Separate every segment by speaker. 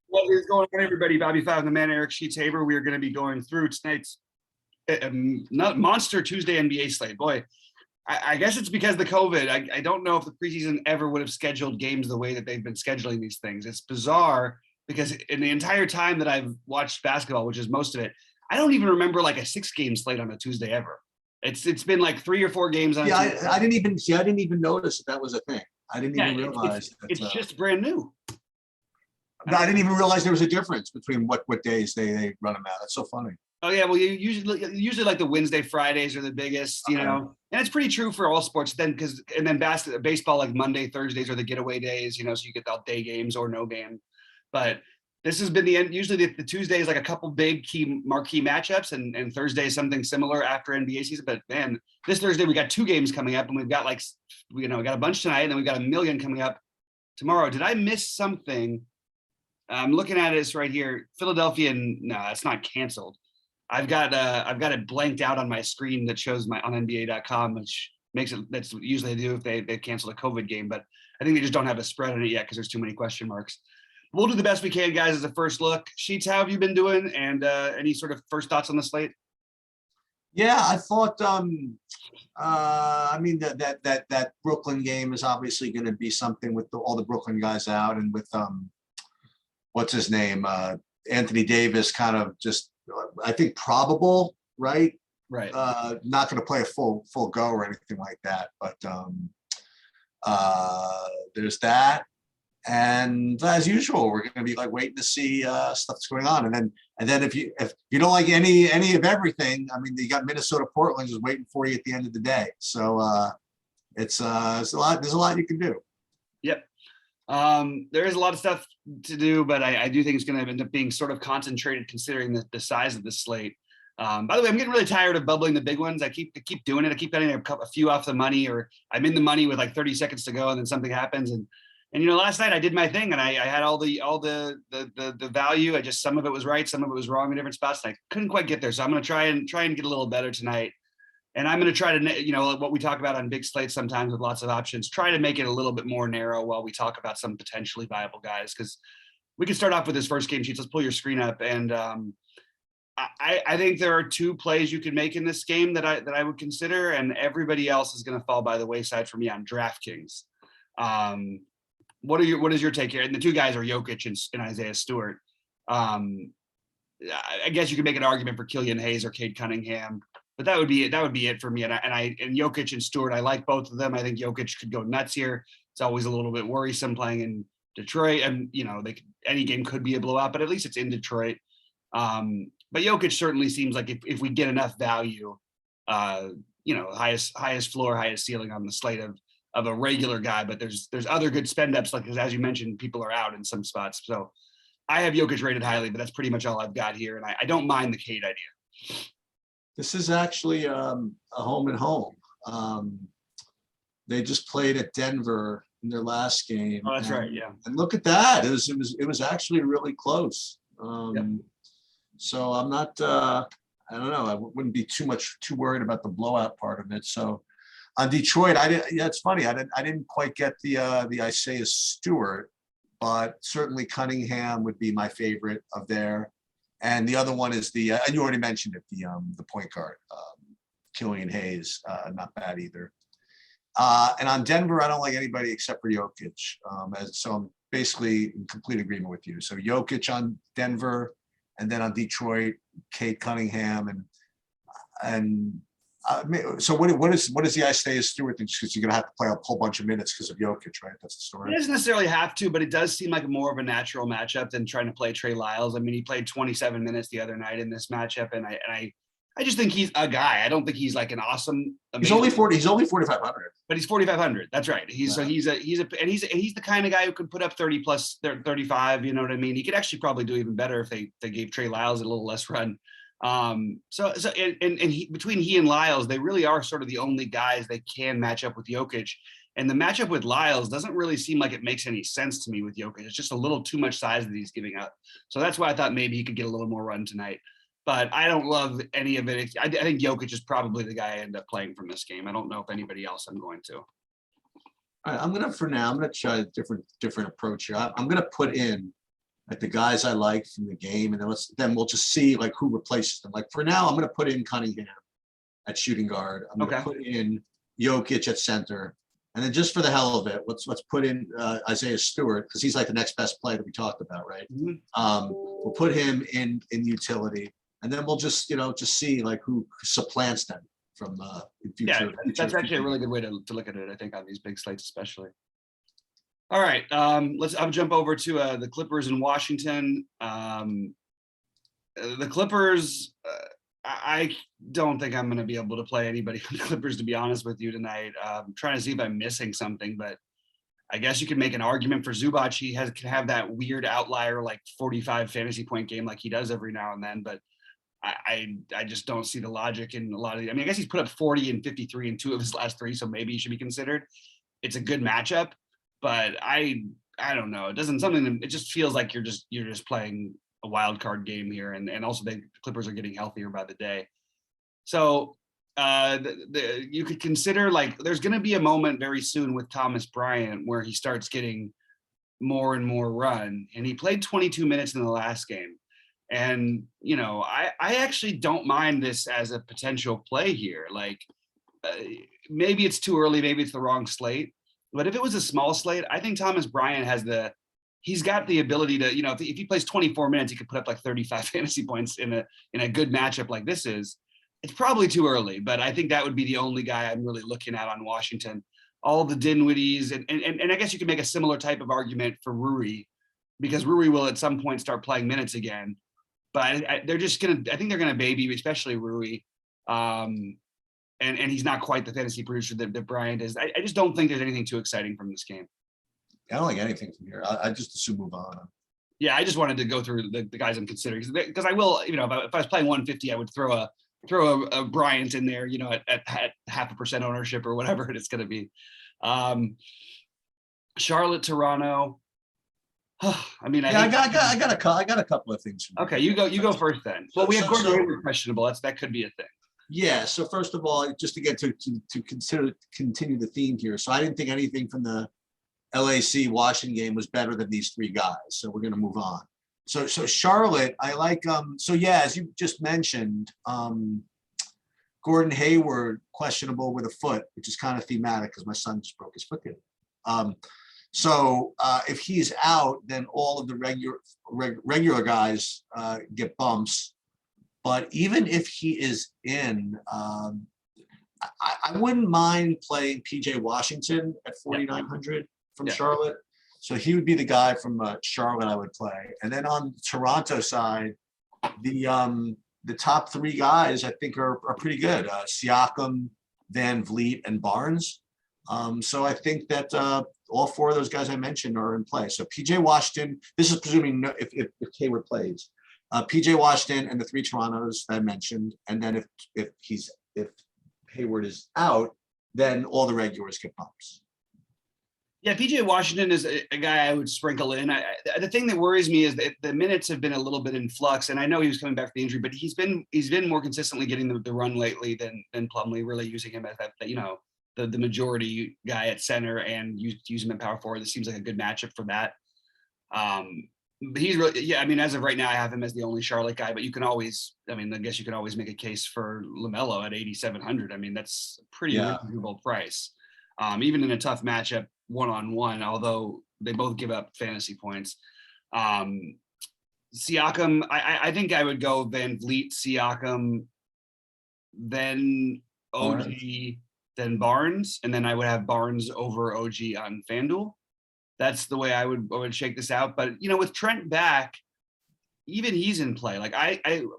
Speaker 1: What is going on, everybody? BobbyFi and the man Eric Sheets Haber. We are going to be going through tonight's not monster Tuesday NBA slate. Boy, I guess it's because of the COVID. I don't know if the preseason ever would have scheduled games the way that they've been scheduling these things. It's bizarre because in the entire time that I've watched basketball, which is most of it, I don't even remember like a 6-game slate on a Tuesday ever. It's been like 3 or 4 games on.
Speaker 2: Yeah, I didn't even notice that was a thing. I didn't even realize
Speaker 1: it's just brand new.
Speaker 2: I didn't even realize there was a difference between what days they run them out. That's so funny.
Speaker 1: Oh yeah, well, you usually like the Wednesday, Fridays are the biggest, you know, and it's pretty true for all sports. Then baseball, like Monday, Thursdays are the getaway days, you know, so you get the day games or no game. But this has been the end. Usually the Tuesday is like a couple big marquee matchups, and Thursday is something similar after NBA season. But man, this Thursday we got 2 games coming up, and we've got we got a bunch tonight, and then we got a million coming up tomorrow. Did I miss something? I'm looking at this right here. Philadelphia, no, it's not canceled. I've got it blanked out on my screen that shows on NBA.com, which makes it. That's what usually they do if they cancel a COVID game, but I think they just don't have a spread on it yet because there's too many question marks. We'll do the best we can, guys, as a first look. Sheets, how have you been doing? And any sort of first thoughts on the slate?
Speaker 2: Yeah, I thought. I mean that Brooklyn game is obviously going to be something with all the Brooklyn guys out, and with what's his name, Anthony Davis, kind of just. I think probable, right?
Speaker 1: Right.
Speaker 2: Not going to play a full go or anything like that, but there's that. And as usual, we're going to be like waiting to see stuff that's going on. And then if you don't like any of everything, I mean, you got Minnesota, Portland just waiting for you at the end of the day. So it's a lot. There's a lot you can do.
Speaker 1: Yep. There is a lot of stuff to do, but I do think it's going to end up being sort of concentrated considering the size of the slate. By the way, I'm getting really tired of bubbling the big ones. I keep doing it. I keep getting a few off the money, or I'm in the money with like 30 seconds to go, and then something happens. And you know, last night I did my thing, and I had all the value. I just, some of it was right, some of it was wrong in different spots, and I couldn't quite get there. So I'm going to try and get a little better tonight. And I'm going to try to, you know, what we talk about on big slates sometimes with lots of options, try to make it a little bit more narrow while we talk about some potentially viable guys. Because we can start off with this first game, Sheets. Let's pull your screen up. And I think there are 2 plays you can make in this game that I would consider, and everybody else is going to fall by the wayside for me on DraftKings. What is your take here? And the 2 guys are Jokic and Isaiah Stewart. I guess you could make an argument for Killian Hayes or Cade Cunningham. But that would be it for me. And Jokic and Stewart, I like both of them. I think Jokic could go nuts here. It's always a little bit worrisome playing in Detroit, and you know any game could be a blowout, but at least it's in Detroit. But Jokic certainly seems like if we get enough value, you know, highest floor, highest ceiling on the slate of a regular guy. But there's other good spend ups, like as you mentioned, people are out in some spots. So I have Jokic rated highly, but that's pretty much all I've got here, and I don't mind the Cade idea.
Speaker 2: This is actually a home and home. They just played at Denver in their last game.
Speaker 1: Oh, that's right. Yeah.
Speaker 2: And look at that. It was actually really close.
Speaker 1: Yep.
Speaker 2: So I'm not. I don't know. I wouldn't be too worried about the blowout part of it. So on Detroit, yeah, it's funny. I didn't quite get the Isaiah Stewart, but certainly Cunningham would be my favorite of there. And the other one is and you already mentioned it, the point guard, Killian Hayes, not bad either. And on Denver, I don't like anybody except for Jokic. So I'm basically in complete agreement with you. So Jokic on Denver, and then on Detroit, Cade Cunningham, so what is the Isaiah Stewart thing? Because you're going to have to play a whole bunch of minutes because of Jokic, right? That's the story.
Speaker 1: It doesn't necessarily have to, but it does seem like more of a natural matchup than trying to play Trey Lyles. I mean, he played 27 minutes the other night in this matchup, and I just think he's a guy. I don't think he's like an awesome.
Speaker 2: He's only 4,500.
Speaker 1: But he's 4,500. That's right. He's the kind of guy who could put up 30 plus 35. You know what I mean? He could actually probably do even better if they gave Trey Lyles a little less run. Between he and Lyles, they really are sort of the only guys that can match up with Jokic. And the matchup with Lyles doesn't really seem like it makes any sense to me with Jokic. It's just a little too much size that he's giving up. So that's why I thought maybe he could get a little more run tonight. But I don't love any of it. I think Jokic is probably the guy I end up playing from this game. I don't know if anybody else I'm going to.
Speaker 2: All right, I'm gonna try a different approach here. I'm gonna put in like the guys I like from the game, and then we'll just see like who replaces them. Like for now, I'm going to put in Cunningham at shooting guard. I'm going to put in Jokic at center, and then just for the hell of it, let's put in Isaiah Stewart, because he's like the next best player that we talked about, right? We'll put him in utility, and then we'll just see like who supplants them from in future.
Speaker 1: Yeah, that's actually a really good way to look at it, I think, on these big slates especially. All right, I'll jump over to the Clippers in Washington. The Clippers, I don't think I'm going to be able to play anybody from the Clippers, to be honest with you, tonight. I'm trying to see if I'm missing something, but I guess you could make an argument for Zubac. He can have that weird outlier, like 45 fantasy point game like he does every now and then, but I just don't see the logic in a lot of I mean, I guess he's put up 40 and 53 in 2 of his last 3, so maybe he should be considered. It's a good matchup, but I don't know. It just feels like you're just playing a wild card game here, and also the Clippers are getting healthier by the day. So you could consider, like, there's going to be a moment very soon with Thomas Bryant where he starts getting more and more run, and he played 22 minutes in the last game. And, I actually don't mind this as a potential play here. Like, maybe it's too early, maybe it's the wrong slate, but if it was a small slate, I think Thomas Bryant he's got the ability to, if he plays 24 minutes, he could put up like 35 fantasy points in a good matchup like this is. It's probably too early, but I think that would be the only guy I'm really looking at on Washington. All the Dinwiddies, and I guess you could make a similar type of argument for Rui, because Rui will at some point start playing minutes again. But I think they're gonna baby, especially Rui, and he's not quite the fantasy producer that Bryant is. I just don't think there's anything too exciting from this game.
Speaker 2: I don't like anything from here. I just assume move on.
Speaker 1: Yeah, I just wanted to go through the guys I'm considering, because I will, if I was playing 150, I would throw a Bryant in there, at 0.5% ownership or whatever it's going to be. Charlotte, Toronto. I mean,
Speaker 2: I got a couple of things.
Speaker 1: Okay, you go first then. Well, we have Gordon Hayward questionable. That could be a thing.
Speaker 2: Yeah. So first of all, just to get to continue the theme here. So I didn't think anything from the LAC Washington game was better than these 3 guys. So we're going to move on. So Charlotte, I like. So yeah, as you just mentioned, Gordon Hayward questionable with a foot, which is kind of thematic because my son just broke his foot the other day. So if he's out, then all of the regular guys get bumps. But even if he is in, I wouldn't mind playing PJ Washington at 4,900 from Charlotte. So he would be the guy from Charlotte I would play. And then on the Toronto side, the top 3 guys I think are pretty good. Siakam, Van Vliet, and Barnes. So I think that all 4 of those guys I mentioned are in play. So PJ Washington, this is presuming if Hayward plays, PJ Washington and the 3 Torontos I mentioned. And then if Hayward is out, then all the regulars get bumps.
Speaker 1: Yeah, PJ Washington is a guy I would sprinkle in. The thing that worries me is that the minutes have been a little bit in flux, and I know he was coming back from the injury, but he's been more consistently getting the run lately than Plumlee, really using him as that, the majority guy at center and use him at power forward. This seems like a good matchup for that. But he's really, I mean, as of right now, I have him as the only Charlotte guy, but you can always, I guess you can always make a case for LaMelo at 8,700. I mean, that's a pretty reasonable price. Even in a tough matchup, one-on-one, although they both give up fantasy points. Siakam, I think I would go Van Vliet, Siakam, then OG, then Barnes, and then I would have Barnes over OG on FanDuel. That's the way I would shake this out. But with Trent back, even he's in play. Like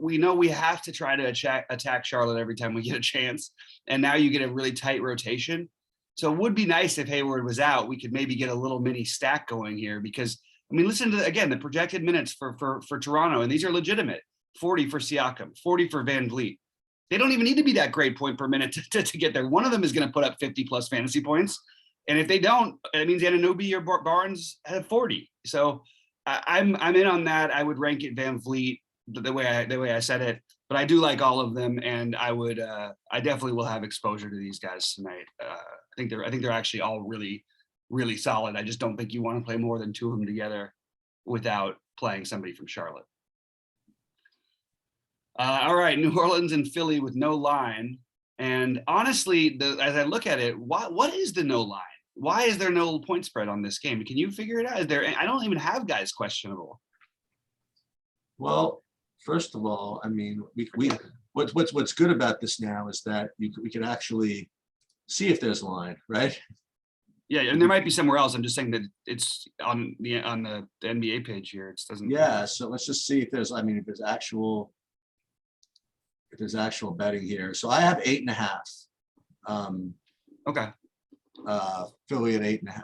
Speaker 1: we know we have to try to attack Charlotte every time we get a chance, and now you get a really tight rotation. So it would be nice if Hayward was out. We could maybe get a little mini stack going here, because listen to the projected minutes for Toronto, and these are legitimate. 40 for Siakam, 40 for Van Vliet. They don't even need to be that great point per minute to get there. One of them is going to put up 50 plus fantasy points. And if they don't, it means Anunoby or Barnes have 40. So I'm in on that. I would rank it Van Vliet the way I said it, but I do like all of them, and I definitely will have exposure to these guys tonight. I think they're actually all really, really solid. I just don't think you want to play more than 2 of them together without playing somebody from Charlotte. All right, New Orleans and Philly with no line. And honestly, as I look at it, what is the no line? Why is there no point spread on this game? Can you figure it out? Is there? I don't even have guys questionable.
Speaker 2: Well, first of all, I mean, what's good about this now is that we can actually see if there's a line, right?
Speaker 1: Yeah, and there might be somewhere else. I'm just saying that it's on the NBA page here. It doesn't.
Speaker 2: Yeah, so let's just see if there's. I mean, if there's actual betting here. So I have 8.5.
Speaker 1: Okay.
Speaker 2: Philly at 8.5.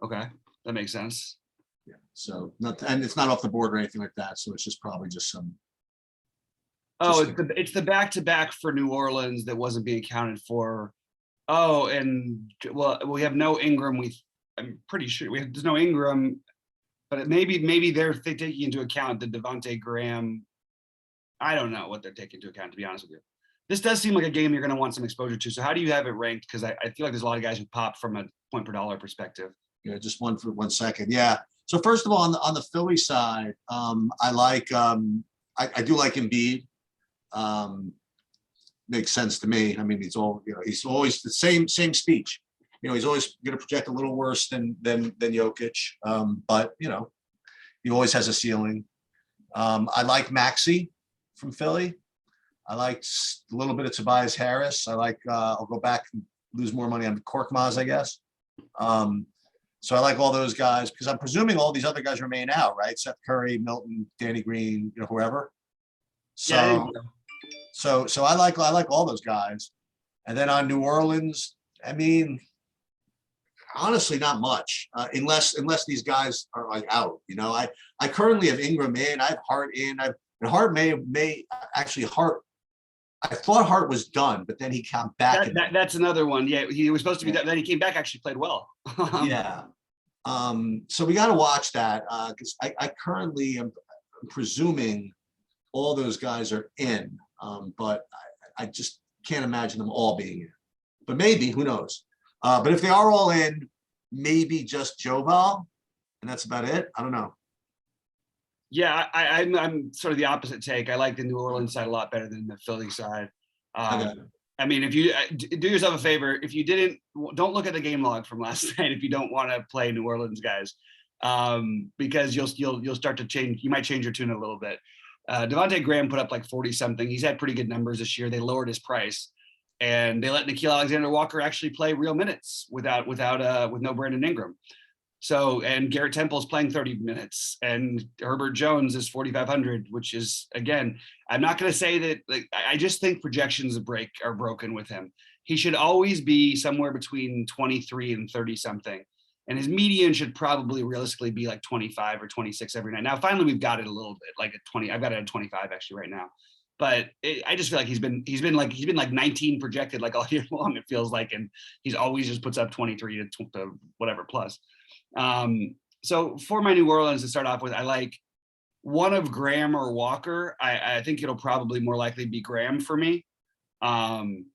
Speaker 1: Okay, that makes sense.
Speaker 2: Yeah. So and it's not off the board or anything like that. So it's just probably just some.
Speaker 1: Oh, it's the back-to-back for New Orleans that wasn't being accounted for. Oh, and well, we have no Ingram. I'm pretty sure there's no Ingram, but maybe they're taking into account the Devontae Graham. I don't know what they're taking into account, to be honest with you. This does seem like a game you're going to want some exposure to. So how do you have it ranked? Because I feel like there's a lot of guys who pop from a point per dollar perspective.
Speaker 2: Yeah, just one for 1 second. Yeah. So first of all, on the Philly side, I like I do like Embiid. Makes sense to me. I mean, he's always the same speech. He's always going to project a little worse than Jokic. But he always has a ceiling. I like Maxey from Philly. I liked a little bit of Tobias Harris. I like I'll go back and lose more money on Korkmaz, I guess. So I like all those guys because I'm presuming all these other guys remain out, right? Seth Curry, Milton, Danny Green, whoever. So
Speaker 1: yeah,
Speaker 2: so I like all those guys. And then on New Orleans, I mean, honestly, not much unless these guys are like out. I currently have Ingram in. I have Hart in. And Hart may actually Hart. I thought Hart was done, but then he came back.
Speaker 1: That's another one. Yeah, he was supposed to be that. Then he came back, actually played well.
Speaker 2: Yeah. So we got to watch that because I currently am presuming all those guys are in, but I just can't imagine them all being in. But maybe, who knows? But if they are all in, maybe just Joval, and that's about it. I don't know.
Speaker 1: Yeah, I'm sort of the opposite take. I like the New Orleans side a lot better than the Philly side. I mean, if you do yourself a favor, if you don't look at the game log from last night if you don't want to play New Orleans guys, because you'll start to change. You might change your tune a little bit. Devontae Graham put up like 40 something. He's had pretty good numbers this year. They lowered his price, and they let Nickeil Alexander-Walker actually play real minutes with no Brandon Ingram. So, and Garrett Temple's playing 30 minutes and Herbert Jones is 4,500, which is, again, I'm not going to say that, I just think projections are broken with him. He should always be somewhere between 23 and 30 something. And his median should probably realistically be like 25 or 26 every night. Now, finally, we've got it a little bit like at 20. I've got it at 25 actually right now. But I just feel like he's been like 19 projected like all year long, it feels like. And he's always just puts up 23 to whatever plus. So for my New Orleans to start off with, I like one of Graham or Walker. I think it'll probably more likely be Graham for me. And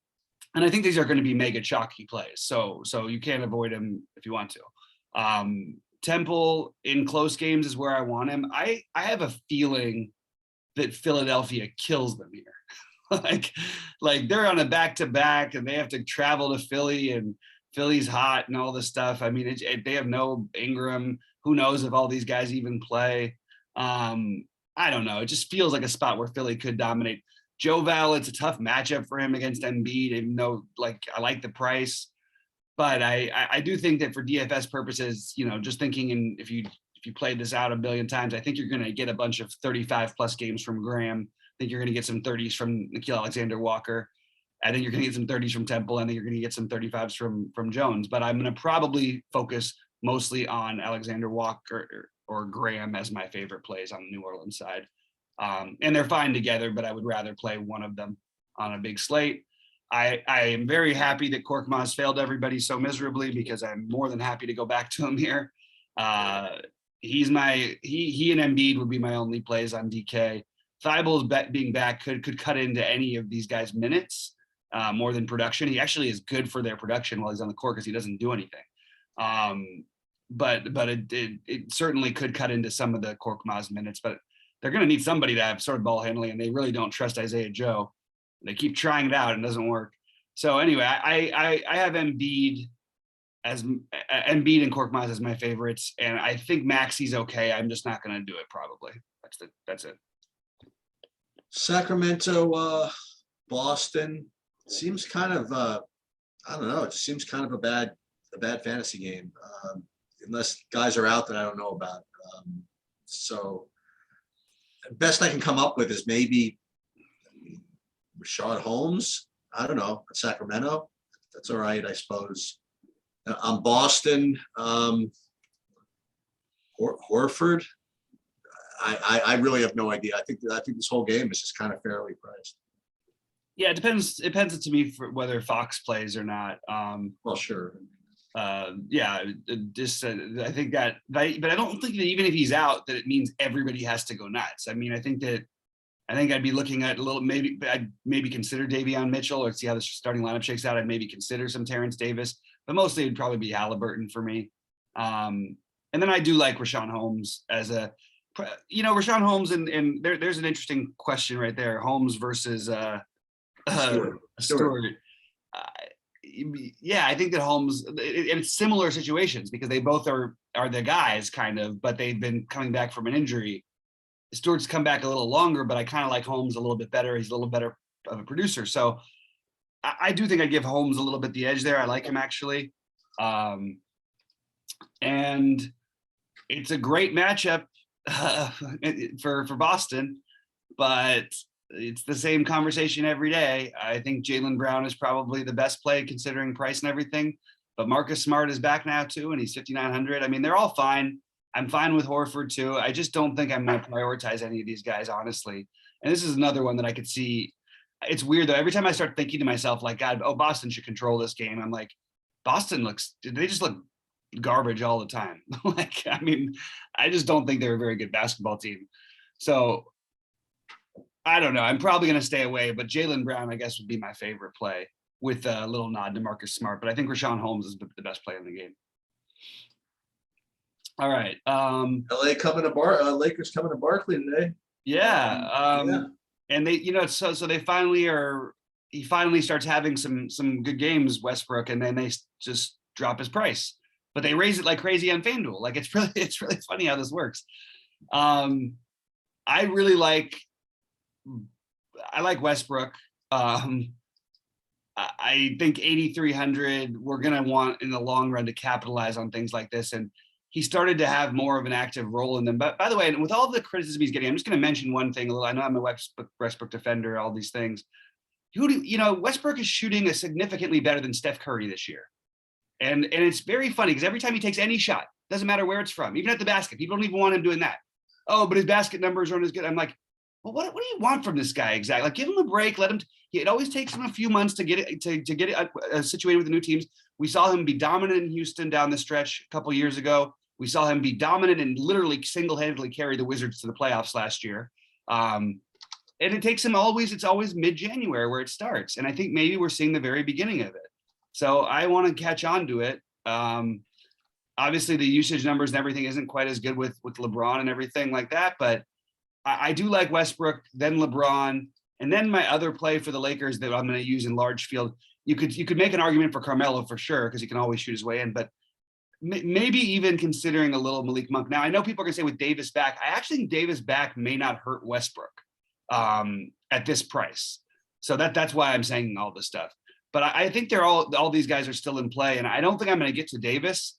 Speaker 1: I think these are going to be mega chalky plays. So you can't avoid him if you want to. Temple in close games is where I want him. I have a feeling that Philadelphia kills them here. like they're on a back-to-back and they have to travel to Philly and Philly's hot and all this stuff. I mean, they have no Ingram. Who knows if all these guys even play? I don't know. It just feels like a spot where Philly could dominate. Joval, it's a tough matchup for him against Embiid, even though I like the price. But I do think that for DFS purposes, just thinking if you played this out a billion times, I think you're going to get a bunch of 35 plus games from Graham. I think you're going to get some 30s from Nickeil Alexander-Walker. I think you're going to get some 30s from Temple. I think you're going to get some 35s from Jones. But I'm going to probably focus mostly on Alexander-Walker or Graham as my favorite plays on the New Orleans side. And they're fine together, but I would rather play one of them on a big slate. I am very happy that Korkmaz failed everybody so miserably because I'm more than happy to go back to him here. He and Embiid would be my only plays on DK. Thibault's being back could cut into any of these guys' minutes more than production. He actually is good for their production while he's on the court because he doesn't do anything. but it certainly could cut into some of the Korkmaz minutes. But they're going to need somebody to have sort of ball handling, and they really don't trust Isaiah Joe. They keep trying it out and it doesn't work. So anyway, I have Embiid and Korkmaz as my favorites, and I think Maxi's okay. I'm just not going to do it probably. That's it.
Speaker 2: Sacramento, Boston seems kind of I don't know. It just seems kind of a bad fantasy game, unless guys are out that I don't know about. So best I can come up with is maybe Rashaan Holmes. I don't know. Sacramento. That's all right, I suppose. I'm Boston. Horford. I really have no idea. I think this whole game is just kind of fairly priced.
Speaker 1: Yeah, it depends to me for whether Fox plays or not.
Speaker 2: Well, sure.
Speaker 1: Yeah, just I think that, but I don't think that even if he's out, that it means everybody has to go nuts. I mean, I think I'd be looking at I'd maybe consider Davion Mitchell or see how the starting lineup shakes out. I'd maybe consider some Terrence Davis, but mostly it'd probably be Halliburton for me. And then I do like Rashaan Holmes as Rashaan Holmes, and there's an interesting question right there. Holmes versus Stewart. Yeah, I think that Holmes, and it's similar situations because they both are the guys kind of, but they've been coming back from an injury. Stewart's come back a little longer, but I kind of like Holmes a little bit better. He's a little better of a producer. So I do think I'd give Holmes a little bit the edge there. I like him actually. And it's a great matchup for Boston, but it's the same conversation every day. I think Jaylen Brown is probably the best play considering price and everything, but Marcus Smart is back now too, and he's 5,900. I mean, they're all fine. I'm fine with Horford too. I just don't think I'm going to prioritize any of these guys, honestly. And this is another one that I could see. It's weird though. Every time I start thinking to myself, like, God, Boston should control this game. I'm like, they just look garbage all the time. Like, I mean, I just don't think they're a very good basketball team. So I don't know. I'm probably going to stay away, but Jaylen Brown, I guess, would be my favorite play with a little nod to Marcus Smart. But I think Rashaan Holmes is the best play in the game. All right.
Speaker 2: LA coming to Lakers coming to Barkley today.
Speaker 1: Yeah. And they, so they he finally starts having some good games, Westbrook, and then they just drop his price, but they raise it like crazy on FanDuel. Like it's really funny how this works. I like Westbrook. I think 8,300, we're going to want in the long run to capitalize on things like this. And he started to have more of an active role in them. But by the way, with all the criticism he's getting, I'm just going to mention one thing. I know I'm a Westbrook defender, all these things. Westbrook is shooting a significantly better than Steph Curry this year. And it's very funny because every time he takes any shot, doesn't matter where it's from, even at the basket, people don't even want him doing that. Oh, but his basket numbers aren't as good. I'm like, well, what do you want from this guy exactly? Like, give him a break. Let him. It always takes him a few months to get it situated with the new teams. We saw him be dominant in Houston down the stretch a couple years ago. We saw him be dominant and literally single-handedly carry the Wizards to the playoffs last year. And it takes him it's always mid-January where it starts. And I think maybe we're seeing the very beginning of it. So I want to catch on to it. Obviously the usage numbers and everything isn't quite as good with LeBron and everything like that, but I do like Westbrook, then LeBron, and then my other play for the Lakers that I'm going to use in large field. You could make an argument for Carmelo for sure because he can always shoot his way in, but maybe even considering a little Malik Monk. Now I know people are going to say with Davis back, I actually think Davis back may not hurt Westbrook at this price. So that's why I'm saying all this stuff. But I think they're all these guys are still in play, and I don't think I'm going to get to Davis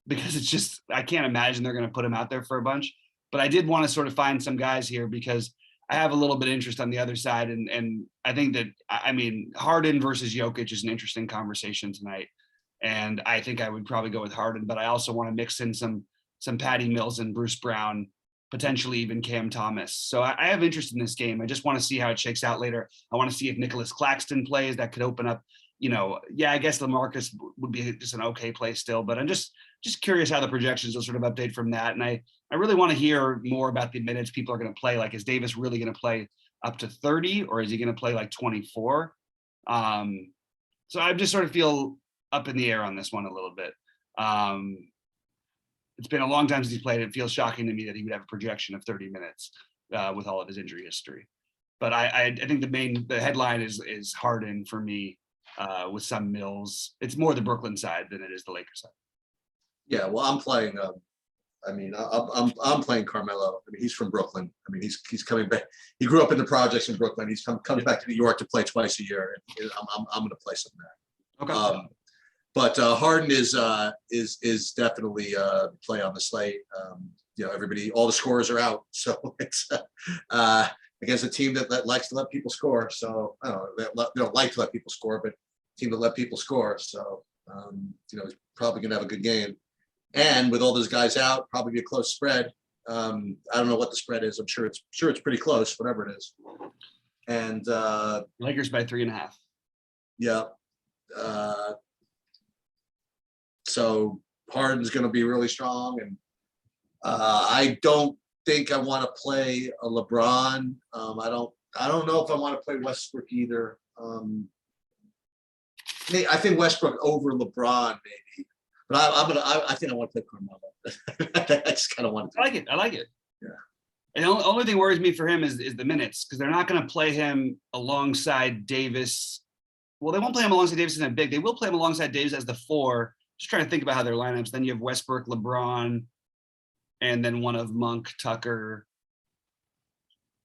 Speaker 1: because it's just I can't imagine they're going to put him out there for a bunch. But I did want to sort of find some guys here because I have a little bit of interest on the other side. And I think that, I mean, Harden versus Jokic is an interesting conversation tonight. And I think I would probably go with Harden, but I also want to mix in some Patty Mills and Bruce Brown, potentially even Cam Thomas. So I have interest in this game. I just want to see how it shakes out later. I want to see if Nicholas Claxton plays. That could open up, I guess LaMarcus would be just an okay play still, but I'm just curious how the projections will sort of update from that. And I really want to hear more about the minutes people are going to play. Like, is Davis really going to play up to 30 or is he going to play like 24? So I just sort of feel up in the air on this one a little bit. it's been a long time since he's played. It feels shocking to me that he would have a projection of 30 minutes with all of his injury history. But I think the headline is Harden for me with some Mills. It's more the Brooklyn side than it is the Lakers side.
Speaker 2: Yeah, well, I'm playing. I'm playing Carmelo. I mean, he's from Brooklyn. I mean, he's coming back. He grew up in the projects in Brooklyn. He's comes back to New York to play twice a year. And I'm going to play some there.
Speaker 1: Okay.
Speaker 2: But Harden is definitely play on the slate. Everybody, all the scorers are out, so it's against a team that likes to let people score. So I don't know, they don't like to let people score, but team that let people score. So he's probably gonna have a good game. And with all those guys out, probably be a close spread. I don't know what the spread is. I'm sure it's pretty close, whatever it is. And
Speaker 1: Lakers by 3.5.
Speaker 2: Yeah. So Harden's going to be really strong, and I don't think I want to play a LeBron. I don't know if I want to play Westbrook either. I think Westbrook over LeBron maybe, but I think I want to play Carmelo. I just kind of want to.
Speaker 1: I like it.
Speaker 2: Yeah.
Speaker 1: And the only thing worries me for him is the minutes, because they're not going to play him alongside Davis. Well, they won't play him alongside Davis in a big. They will play him alongside Davis as the 4. Just trying to think about how their lineups. Then you have Westbrook, LeBron, and then one of Monk, Tucker.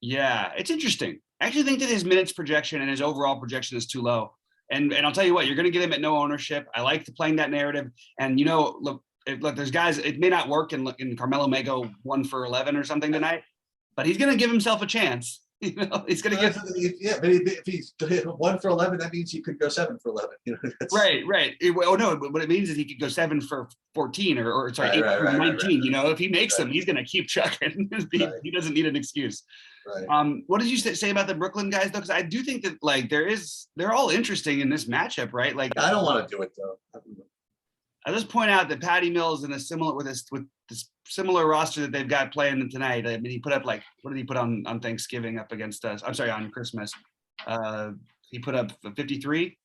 Speaker 1: Yeah, it's interesting. I actually think that his minutes projection and his overall projection is too low. And I'll tell you what, you're going to get him at no ownership. I like playing that narrative. And look, there's guys. It may not work, and Carmelo may go 1 for 11 or something tonight, but he's going to give himself a chance. He's going to give.
Speaker 2: Yeah, but if he's 1 for 11, that means he could go 7 for 11.
Speaker 1: Right. What it means is he could go 7 for 14 or sorry, 8 for 19. If he makes them, he's going to keep chucking. He doesn't need an excuse.
Speaker 2: Right.
Speaker 1: What did you say about the Brooklyn guys though? Because I do think that they're all interesting in this matchup, right? Like
Speaker 2: I don't want to do it though.
Speaker 1: I'll just point out that Patty Mills with this similar roster that they've got playing them tonight. I mean, he put up what did he put on Thanksgiving up against us? I'm sorry, on Christmas. He put up 53.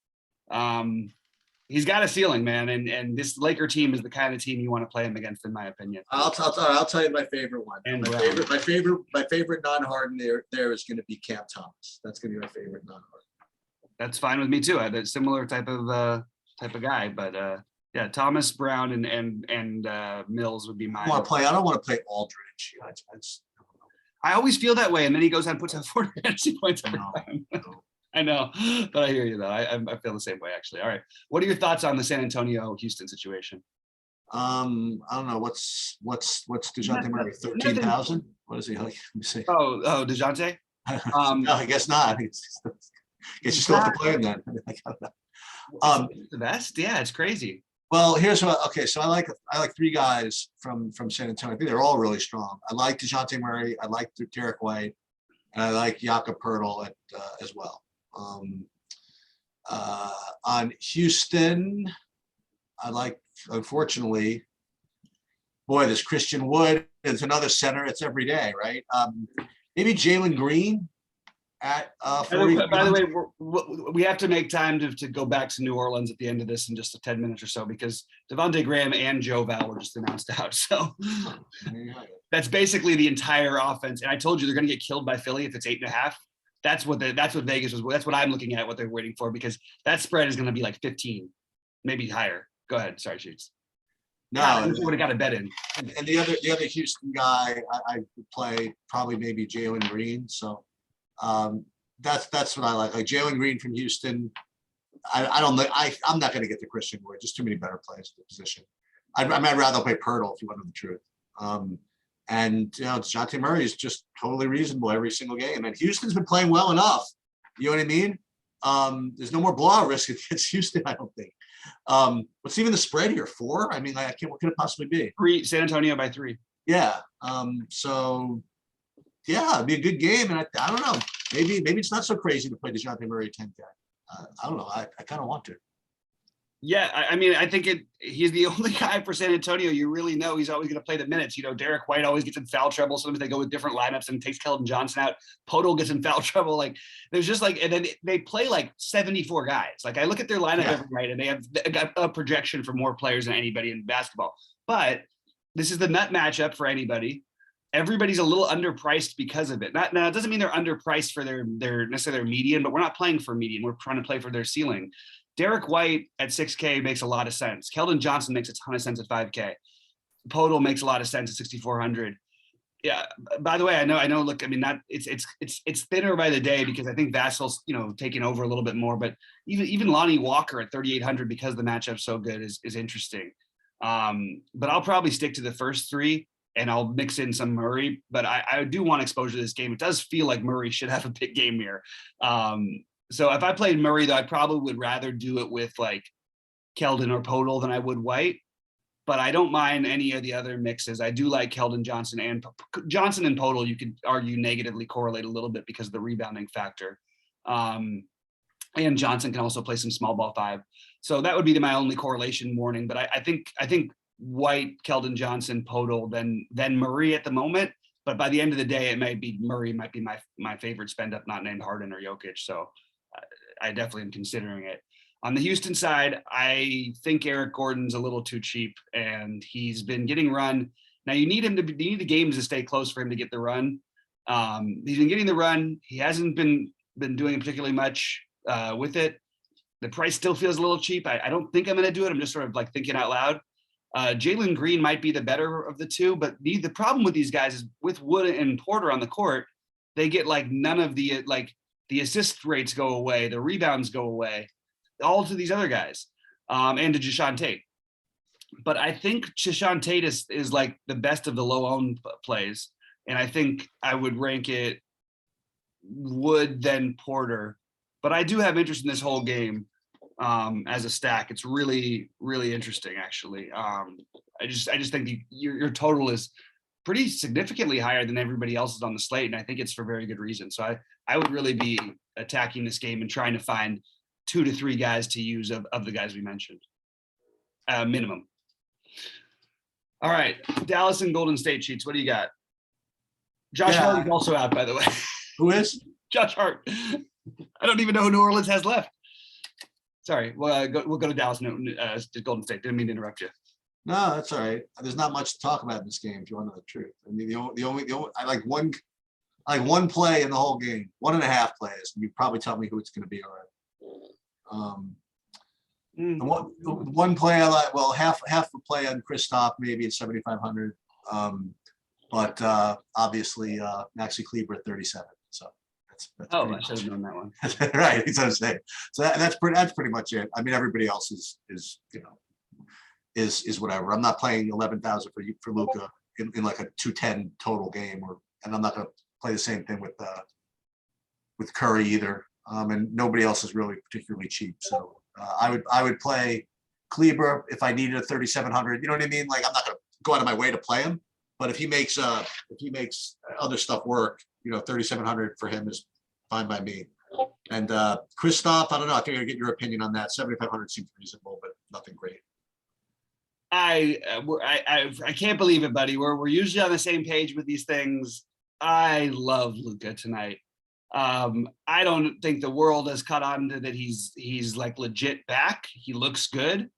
Speaker 1: He's got a ceiling, man, and this Laker team is the kind of team you want to play him against, in my opinion.
Speaker 2: I'll tell you my favorite one. My favorite non-Harden there is going to be Cam Thomas. That's going to be my favorite non-Harden.
Speaker 1: That's fine with me too. I'm a similar type of guy, but. Yeah, Thomas, Brown, and Mills would be mine.
Speaker 2: I don't want to play Aldridge.
Speaker 1: I always feel that way, and then he goes out and puts up 40 fantasy points every time. I know, but I hear you though. I feel the same way actually. All right, what are your thoughts on the San Antonio-Houston situation?
Speaker 2: I don't know. What's DeJounte Murray? 13,000? What is he? Let me see.
Speaker 1: Oh, DeJounte?
Speaker 2: No, I guess not. Guess you still have to play him then.
Speaker 1: The best? Yeah, it's crazy.
Speaker 2: Well, here's what. Okay, so I like 3 guys from San Antonio. I think they're all really strong. I like DeJounte Murray. I like Derek White, and I like Jakob Poeltl as well. On Houston, I like. Unfortunately, boy, this Christian Wood is another center. It's every day, right? Maybe Jalen Green. By the way, we have to make time to go back to New Orleans at the end of this in just 10 minutes or so, because Devontae Graham and Joe Val were just announced out. So that's basically the entire offense. And I told you they're going to get killed by Philly if it's 8.5. That's what Vegas was. That's what I'm looking at. What they're waiting for, because that spread is going to be like 15, maybe higher. Go ahead. Sorry, Sheets. No,
Speaker 1: I would have got a bet in.
Speaker 2: And the other Houston guy I would play probably maybe Jalen Green. So. That's what I like. Like Jalen Green from Houston. I don't know. I'm not going to get the Christian Wood. Just too many better players in the position. I'd rather play Poeltl if you want to know the truth. And DeJounte Murray is just totally reasonable every single game. And Houston's been playing well enough. You know what I mean? There's no more blowout risk against Houston, I don't think. What's even the spread here? 4? I mean, what could it possibly be?
Speaker 1: 3. San Antonio by 3.
Speaker 2: Yeah. So. Yeah, it'd be a good game, and I don't know. Maybe it's not so crazy to play DeJounte Murray 10 guy. I don't know. I kind of want to.
Speaker 1: Yeah, I mean, I think he's the only guy for San Antonio you really know he's always going to play the minutes. Derek White always gets in foul trouble. Sometimes they go with different lineups and takes Keldon Johnson out. Poeltl gets in foul trouble. Like there's just and then they play like 74 guys. Like I look at their lineup every night, and they have got a projection for more players than anybody in basketball. But this is the nut matchup for anybody. Everybody's a little underpriced because of it. Now, it doesn't mean they're underpriced for their necessarily their median, but we're not playing for median. We're trying to play for their ceiling. Derek White at 6K makes a lot of sense. Keldon Johnson makes a ton of sense at 5K. Podol makes a lot of sense at 6,400. Yeah. By the way, I know. Look, I mean, that it's thinner by the day because I think Vassal's taking over a little bit more. But even Lonnie Walker at 3,800 because the matchup's so good is interesting. But I'll probably stick to the first three and I'll mix in some Murray. But I do want exposure to this game. It does feel like Murray should have a big game here. So if I played Murray, though, I probably would rather do it with like Keldon or Podol than I would White. But I don't mind any of the other mixes. I do like Keldon Johnson and Podol. You could argue negatively correlate a little bit because of the rebounding factor. And Johnson can also play some small ball 5. So that would be my only correlation warning. But I think White, Keldon Johnson, Podol, then Murray at the moment. But by the end of the day, it might be Murray might be my favorite spend up, not named Harden or Jokic. So I definitely am considering it. On the Houston side, I think Eric Gordon's a little too cheap, and he's been getting run. Now you need the games to stay close for him to get the run. He's been getting the run. He hasn't been doing particularly much with it. The price still feels a little cheap. I don't think I'm going to do it. I'm just sort of like thinking out loud. Jalen Green might be the better of the two, but the problem with these guys is with Wood and Porter on the court, they get like none of the assist rates go away, the rebounds go away, all to these other guys, and to Jashawn Tate. But I think Jashawn Tate is like the best of the low-owned plays, and I think I would rank it Wood then Porter. But I do have interest in this whole game as a stack. It's really, really interesting, actually. I just think your total is pretty significantly higher than everybody else's on the slate, and I think it's for very good reason. So I would really be attacking this game and trying to find 2 to 3 guys to use of the guys we mentioned, minimum. All right, Dallas and Golden State Sheets. What do you got? Josh Hart is also out, by the way.
Speaker 2: Who is?
Speaker 1: Josh Hart. I don't even know who New Orleans has left. Sorry, we'll go to Dallas. To Golden State. Didn't mean to interrupt you.
Speaker 2: No, that's all right. There's not much to talk about in this game, if you want to know the truth. I mean, the only I like one play in the whole game, 1.5 plays. You probably tell me who it's going to be already. The one play I like, well, half the play on Kristaps maybe at 7,500, but obviously Maxi Kleber at 37. So that's
Speaker 1: I should have known that one.
Speaker 2: Right, that's what I'm saying. So that's pretty much it. I mean, everybody else is whatever. I'm not playing 11,000 for Luka in like a 210 total game, and I'm not going to play the same thing with Curry either. And nobody else is really particularly cheap. So I would play Kleber if I needed a 3,700. You know what I mean? Like, I'm not going to go out of my way to play him, but if he makes other stuff work, 3,700 for him is fine by me. And Kristaps, I don't know. I think I get your opinion on that. 7,500 seems reasonable, but nothing great.
Speaker 1: I can't believe it, buddy. We're usually on the same page with these things. I love Luka tonight. I don't think the world has caught on to that he's like legit back. He looks good.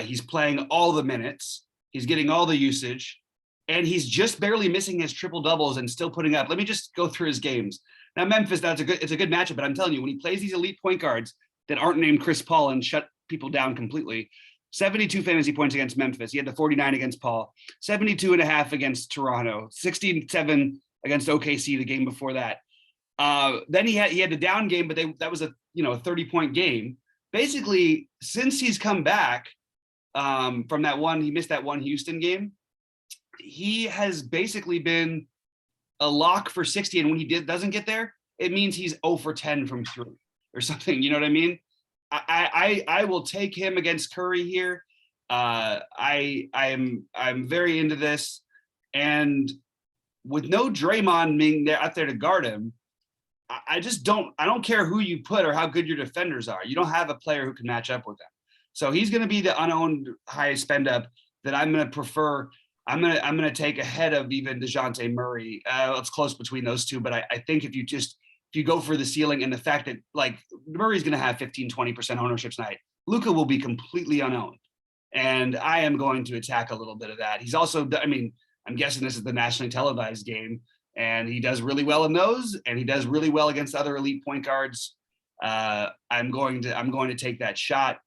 Speaker 1: He's playing all the minutes. He's getting all the usage, and he's just barely missing his triple doubles and still putting up. Let me just go through his games. Now, Memphis, it's a good matchup, but I'm telling you, when he plays these elite point guards that aren't named Chris Paul and shut people down completely, 72 fantasy points against Memphis. He had the 49 against Paul, 72.5 against Toronto, 67 against OKC the game before that. Then he had the down game, but that was a 30-point game. Basically, since he's come back from that one, he missed that one Houston game. He has basically been a lock for 60, and when he doesn't get there, it means he's 0 for 10 from 3 or something. You know what I mean? I will take him against Curry here. I'm very into this, and with no Draymond being there out there to guard him, I don't care who you put or how good your defenders are. You don't have a player who can match up with them. So he's going to be the unowned high spend up that I'm going to prefer. I'm going to take ahead of even DeJounte Murray. It's close between those two, but I think if you go for the ceiling and the fact that like Murray's going to have 15-20% ownership tonight, Luka will be completely unowned. And I am going to attack a little bit of that. He's also, I mean, I'm guessing this is the nationally televised game, and he does really well in those, and he does really well against other elite point guards. I'm going to take that shot.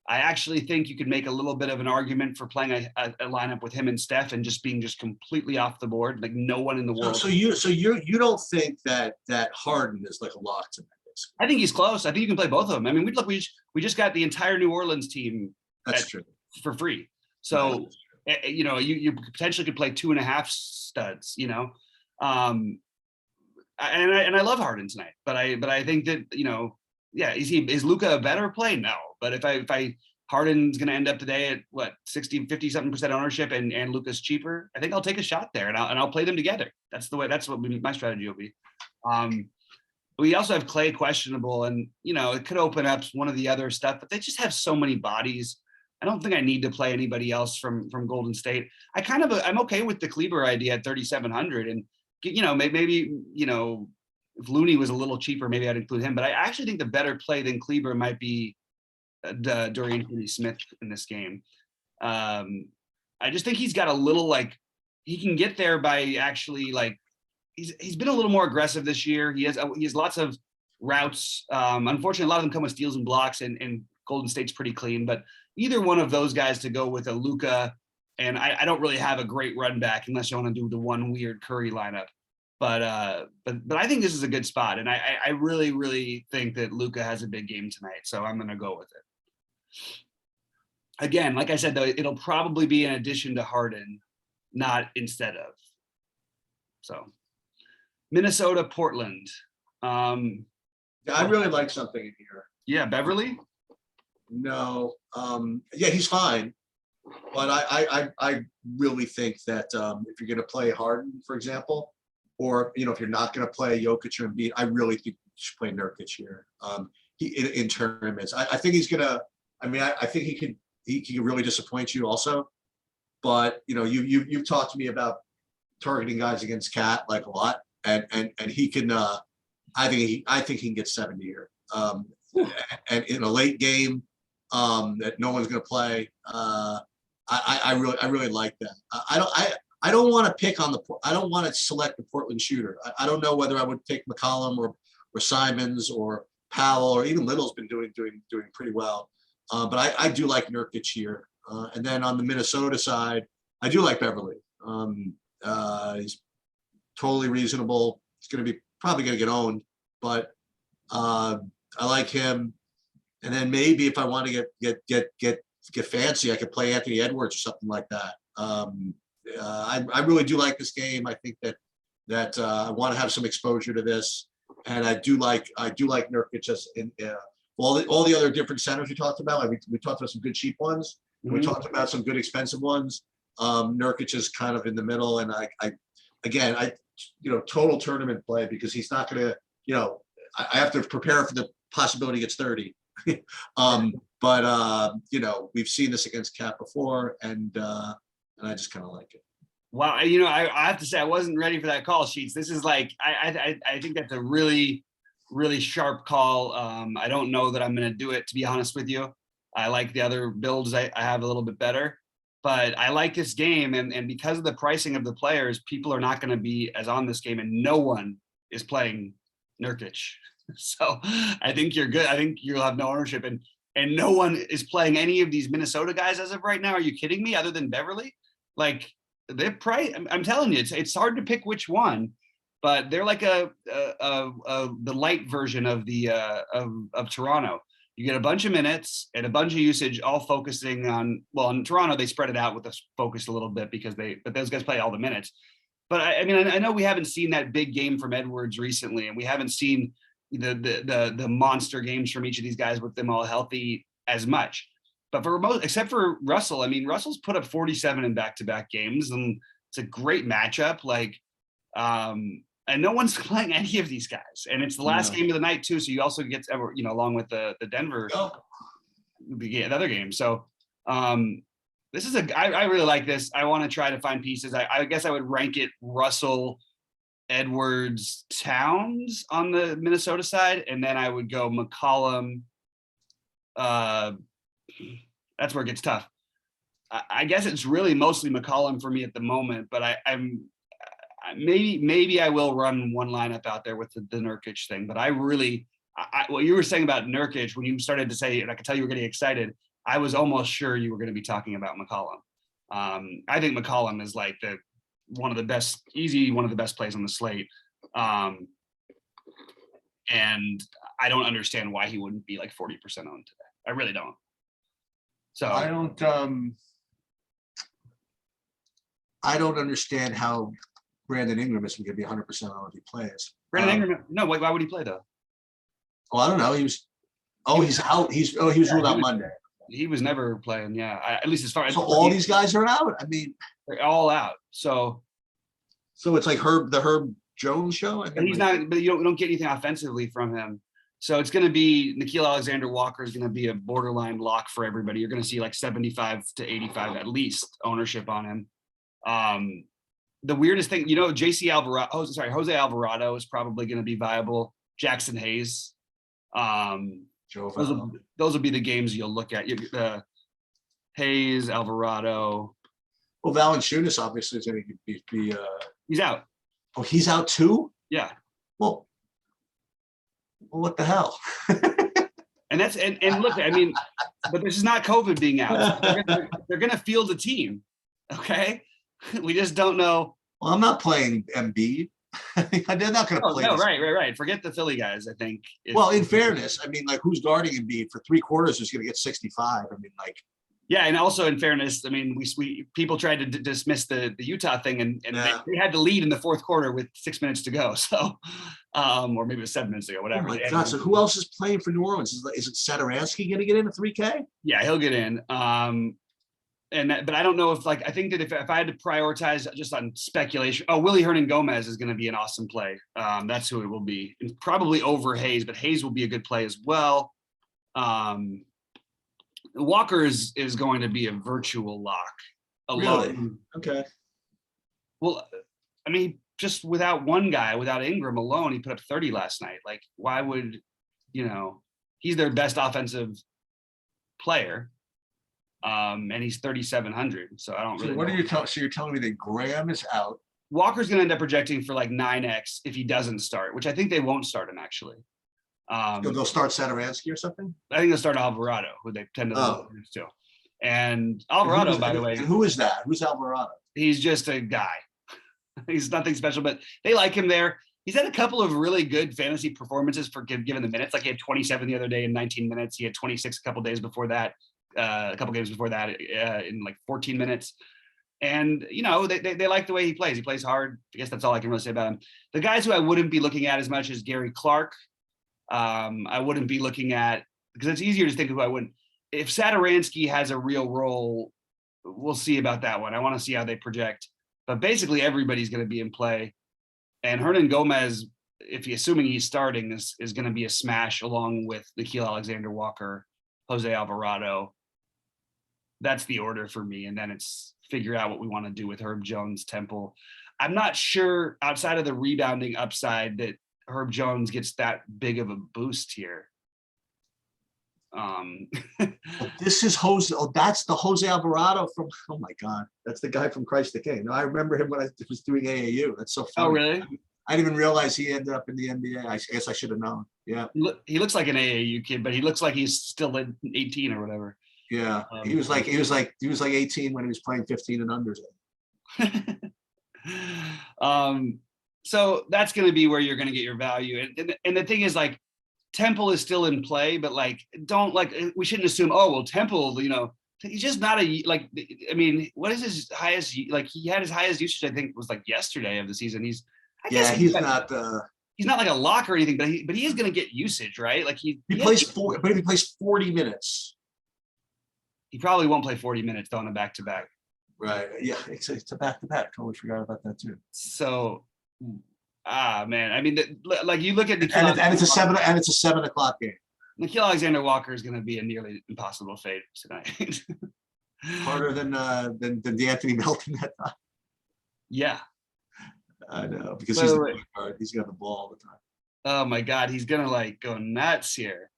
Speaker 1: I actually think you could make a little bit of an argument for playing a lineup with him and Steph and just being completely off the board, like no one in the world.
Speaker 2: So you don't think that Harden is like a lock to this?
Speaker 1: I think he's close. I think you can play both of them. I mean, we just got the entire New Orleans team.
Speaker 2: That's true.
Speaker 1: For free. So, you know, you potentially could play 2.5 studs, you know. And I love Harden tonight, but I think that, you know, yeah, is Luka a better play? No. But if I Harden's going to end up today at what 50 something percent ownership and Luka's cheaper, I think I'll take a shot there and I'll play them together. That's what my strategy will be. We also have Clay questionable, and you know, it could open up one of the other stuff, but they just have so many bodies. I don't think I need to play anybody else from Golden State. I'm okay with the Kleber idea at 3,700, and you know, maybe you know, if Looney was a little cheaper, maybe I'd include him. But I actually think the better play than Kleber might be Dorian Finney-Smith in this game. I just think he's got a little he can get there by actually he's been a little more aggressive this year. He has lots of routes. Unfortunately, a lot of them come with steals and blocks, and Golden State's pretty clean. But either one of those guys to go with a Luka, and I don't really have a great run back unless you want to do the one weird Curry lineup. But I think this is a good spot, and I really, really think that Luka has a big game tonight, so I'm going to go with it. Again, like I said, though, it'll probably be in addition to Harden, not instead of. So, Minnesota, Portland.
Speaker 2: Yeah, I really like something in here.
Speaker 1: Yeah, Beverly.
Speaker 2: No, yeah, he's fine, but I really think that if you're going to play Harden, for example, or you know, if you're not going to play Jokic or Embiid, I really think you should play Nurkic here. In tournaments, I think he's gonna. I mean, I think he can really disappoint you also. But you know, you've talked to me about targeting guys against Cat like a lot, and he can. I think he can get 70 here. And in a late game that no one's going to play, I really like that. I don't want to pick on I don't want to select the Portland shooter. I don't know whether I would take McCollum or Simons or Powell, or even Little's been doing pretty well. But I do like Nurkic here. And then on the Minnesota side, I do like Beverly. He's totally reasonable. He's going to be probably going to get owned, but I like him. And then maybe if I want to get fancy, I could play Anthony Edwards or something like that. I really do like this game. I think that I want to have some exposure to this, and I do like Nurkic just in all the other different centers we talked about. We talked about some good cheap ones. Mm-hmm. We talked about some good expensive ones. Nurkic is kind of in the middle, and I total tournament play, because he's not going to, you know, I have to prepare for the possibility he gets 30. But you know, we've seen this against Cat before, and I just kind of like it.
Speaker 1: Wow, you know, I have to say I wasn't ready for that call, Sheets. This is I think that's a really, really sharp call. I don't know that I'm going to do it, to be honest with you. I like the other builds I have a little bit better, but I like this game, and because of the pricing of the players, people are not going to be as on this game, and no one is playing Nurkic. So I think you're good. I think you'll have no ownership, and no one is playing any of these Minnesota guys as of right now. Are you kidding me? Other than Beverly, like they're price. I'm telling you, it's hard to pick which one, but they're like the light version of the of Toronto. You get a bunch of minutes and a bunch of usage, all focusing on. Well, in Toronto they spread it out with the focus a little bit because those guys play all the minutes. But I mean, I know we haven't seen that big game from Edwards recently, and we haven't seen the monster games from each of these guys with them all healthy as much. But for most, except for Russell, I mean, Russell's put up 47 in back-to-back games, and it's a great matchup. And no one's playing any of these guys, and it's the last game of the night too. So you also get, you know, along with the Denver, the other game. So this is I really like this. I want to try to find pieces. I guess I would rank it Russell, Edwards, Towns on the Minnesota side, and then I would go McCollum. That's where it gets tough. I guess it's really mostly McCollum for me at the moment, but maybe I will run one lineup out there with the Nurkic thing. But I really, what you were saying about Nurkic, when you started to say, and I could tell you were getting excited, I was almost sure you were going to be talking about McCollum. I think McCollum is like one of the best plays on the slate. And I don't understand why he wouldn't be like 40% owned today. I really don't. So
Speaker 2: I don't understand how Brandon Ingram is going to be 100% on if he plays.
Speaker 1: Brandon Ingram, no, why would he play though?
Speaker 2: Oh, I don't know. He's out. He was ruled out Monday.
Speaker 1: He was never playing. Yeah, at least as far as
Speaker 2: so all these guys are out. I mean,
Speaker 1: they're all out. So
Speaker 2: it's like the Herb Jones show. I mean,
Speaker 1: but he's not. But you don't get anything offensively from him. So it's going to be Nickeil Alexander-Walker is going to be a borderline lock for everybody. You're going to see like 75 to 85 at least ownership on him. The weirdest thing, Jose Alvarado is probably going to be viable. Jackson Hayes. Those will be the games you'll look at. Hayes, Alvarado.
Speaker 2: Well, Valanciunas obviously is going to be.
Speaker 1: He's out.
Speaker 2: Oh, he's out too?
Speaker 1: Yeah.
Speaker 2: Well, what the hell?
Speaker 1: And look, I mean, but this is not COVID being out. So they're going to field a team. Okay. We just don't know.
Speaker 2: Well, I'm not playing Embiid. They're not going to play.
Speaker 1: No, right. Forget the Philly guys, I think.
Speaker 2: Well, in fairness, I mean, like, who's guarding Embiid for 3 quarters is going to get 65. I mean, like.
Speaker 1: Yeah, and also in fairness, I mean, we people tried to dismiss the Utah thing, and they had the lead in the fourth quarter with 6 minutes to go. So, or maybe it was 7 minutes ago, whatever.
Speaker 2: Oh my God! So who else is playing for New Orleans? Is it Satoransky going to get in a 3K?
Speaker 1: Yeah, he'll get in. But I don't know if I think that if I had to prioritize just on speculation, Willie Hernan-Gomez is going to be an awesome play. That's who it will be, and probably over Hayes, but Hayes will be a good play as well. Walker is going to be a virtual lock.
Speaker 2: Really? Okay.
Speaker 1: Well, I mean, just without one guy, without Ingram alone, he put up 30 last night. Like, why would, he's their best offensive player. And he's 3,700. So I don't really.
Speaker 2: So what are you telling? So you're telling me that Graham is out.
Speaker 1: Walker's going to end up projecting for like 9x if he doesn't start, which I think they won't start him actually.
Speaker 2: They'll start Satoransky or something.
Speaker 1: I think they'll start Alvarado, who they tend to lose to. And Alvarado, by the way,
Speaker 2: who is that? Who's Alvarado?
Speaker 1: He's just a guy. He's nothing special, but they like him there. He's had a couple of really good fantasy performances for given the minutes. Like he had 27 the other day in 19 minutes. He had 26 a couple days before that. A couple games before that in like 14 minutes. And, they like the way he plays. He plays hard. I guess that's all I can really say about him. The guys who I wouldn't be looking at as much as Gary Clark. I wouldn't be looking at, because it's easier to think of who I wouldn't. If Satoransky has a real role, we'll see about that one. I want to see how they project. But basically everybody's going to be in play. And Hernan-Gomez, assuming he's starting, is going to be a smash along with Nickeil Alexander-Walker, Jose Alvarado. That's the order for me. And then it's figure out what we want to do with Herb Jones, Temple. I'm not sure outside of the rebounding upside that Herb Jones gets that big of a boost here.
Speaker 2: This is Jose. Oh, that's the Jose Alvarado from, oh my God. That's the guy from Christ the King. No, I remember him when I was doing AAU. That's so funny.
Speaker 1: Oh, really?
Speaker 2: I didn't even realize he ended up in the NBA. I guess I should have known. Yeah.
Speaker 1: He looks like an AAU kid, but he looks like he's still 18 or whatever.
Speaker 2: Yeah, he was like 18 when he was playing 15 and unders.
Speaker 1: So that's going to be where you're going to get your value. And the thing is, like, Temple is still in play, but we shouldn't assume, Temple, he's just not what is his highest? Like, he had his highest usage, I think, was like yesterday of the season. He's not like a lock or anything, but he is going to get usage, right? Like he
Speaker 2: plays 40 minutes.
Speaker 1: He probably won't play 40 minutes though on a back-to-back.
Speaker 2: Right. Yeah, it's a back-to-back. Totally forgot about that too.
Speaker 1: So, man, I mean, like you look at the
Speaker 2: and it's a 7 o'clock game.
Speaker 1: Nickeil Alexander-Walker is going to be a nearly impossible fade tonight.
Speaker 2: Harder than D'Anthony Melton that time.
Speaker 1: Yeah,
Speaker 2: I know, because he's the guard. He's got the ball all the time.
Speaker 1: Oh my God, he's gonna go nuts here.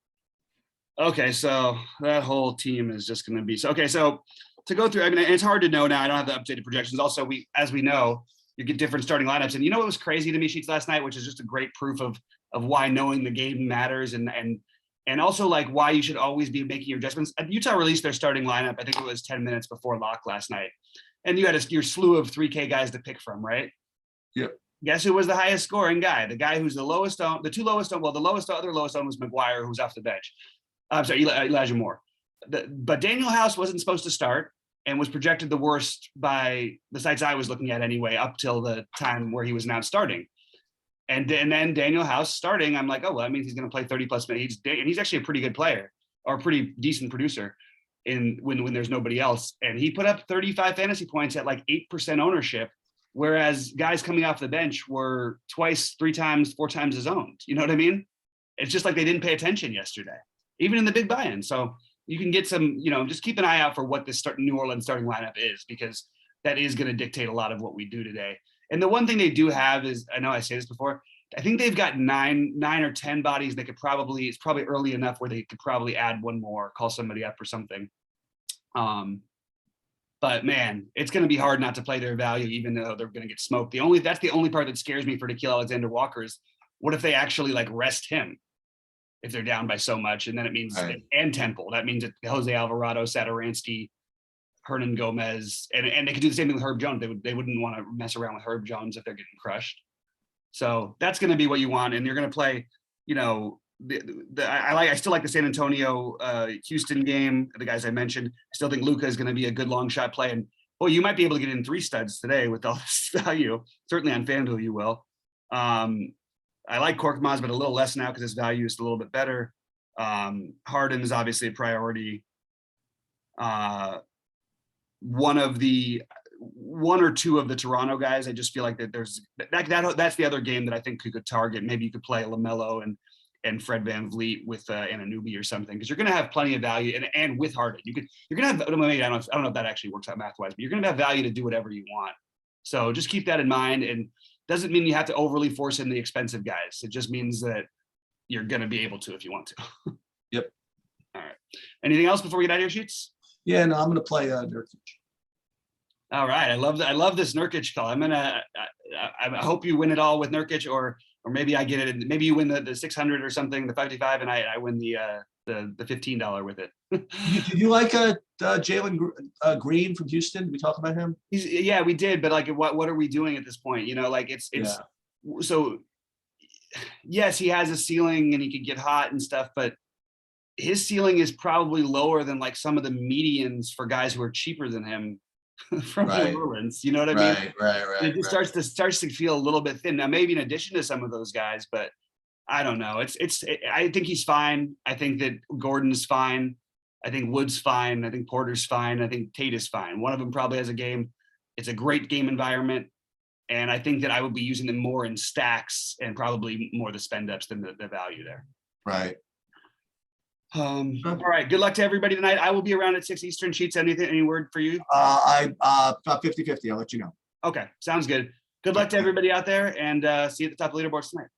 Speaker 1: Okay, so that whole team is just going to be so. Okay, so to go through, I mean, it's hard to know now. I don't have the updated projections. Also, as we know, you get different starting lineups. And you know what was crazy to me, Sheets, last night, which is just a great proof of why knowing the game matters, and also like why you should always be making your adjustments. Utah released their starting lineup, I think it was 10 minutes before lock last night. And you had your slew of 3K guys to pick from, right?
Speaker 2: Yep.
Speaker 1: Guess who was the highest scoring guy? The guy who's the lowest on, the other lowest on was McGuire, who's off the bench. I'm sorry, Elijah Moore. But Daniel House wasn't supposed to start and was projected the worst by the sites I was looking at anyway, up till the time where he was announced starting. And then Daniel House starting, I'm like, oh, well, that means he's going to play 30 plus minutes. And he's actually a pretty good player or a pretty decent producer when there's nobody else. And he put up 35 fantasy points at like 8% ownership, whereas guys coming off the bench were twice, 3 times, 4 times as owned. You know what I mean? It's just like they didn't pay attention yesterday, even in the big buy-in. So you can get some, just keep an eye out for what this New Orleans starting lineup is, because that is going to dictate a lot of what we do today. And the one thing they do have is, I know I say this before, I think they've got nine or 10 bodies. They could probably, it's probably early enough where they could probably add one more, call somebody up or something. But man, it's going to be hard not to play their value, even though they're going to get smoked. That's the only part that scares me for Nickeil Alexander-Walker is what if they actually like rest him if they're down by so much? And then it means,
Speaker 2: Right.
Speaker 1: And Temple, that means that Jose Alvarado, Satoransky, Hernan Gomez, and they could do the same thing with Herb Jones. They wouldn't want to mess around with Herb Jones if they're getting crushed. So that's going to be what you want, and you're going to play. I still like the San Antonio Houston game. The guys I mentioned, I still think Luka is going to be a good long shot play, and boy, you might be able to get in 3 studs today with all this value. Certainly on FanDuel, you will. I like Korkmaz, but a little less now because his value is a little bit better. Harden is obviously a priority. One or two of the Toronto guys, I just feel like that that's the other game that I think could target. Maybe you could play LaMelo and Fred VanVleet with Anunoby or something, because you're going to have plenty of value, and with Harden, you're going to have. I don't know if that actually works out math wise, but you're going to have value to do whatever you want. So just keep that in mind, and doesn't mean you have to overly force in the expensive guys. It just means that you're going to be able to if you want to.
Speaker 2: Yep.
Speaker 1: All right. Anything else before we get out of here, Sheets?
Speaker 2: Yeah, no, I'm going to play Nurkic.
Speaker 1: All right, I love this Nurkic call. I hope you win it all with Nurkic, or maybe I get it. Maybe you win the 600 or something, the 55, and I win the $15 with it.
Speaker 2: Did you like Jalen Green from Houston? Did we talk about him?
Speaker 1: Yeah, we did, but like, what are we doing at this point? So yes, he has a ceiling and he could get hot and stuff, but his ceiling is probably lower than like some of the medians for guys who are cheaper than him from New Orleans. You know what I mean?
Speaker 2: Right.
Speaker 1: It just starts to feel a little bit thin. Now, maybe in addition to some of those guys, but I don't know. I think he's fine. I think that Gordon's fine. I think Wood's fine. I think Porter's fine. I think Tate is fine. One of them probably has a game. It's a great game environment. And I think that I would be using them more in stacks and probably more the spend ups than the value there.
Speaker 2: Right.
Speaker 1: All right. Good luck to everybody tonight. I will be around at 6 Eastern. Sheets, any word for you?
Speaker 2: About 50-50. I'll let you know.
Speaker 1: Okay. Sounds good. Good luck to everybody out there, and see you at the top of the leaderboards tonight.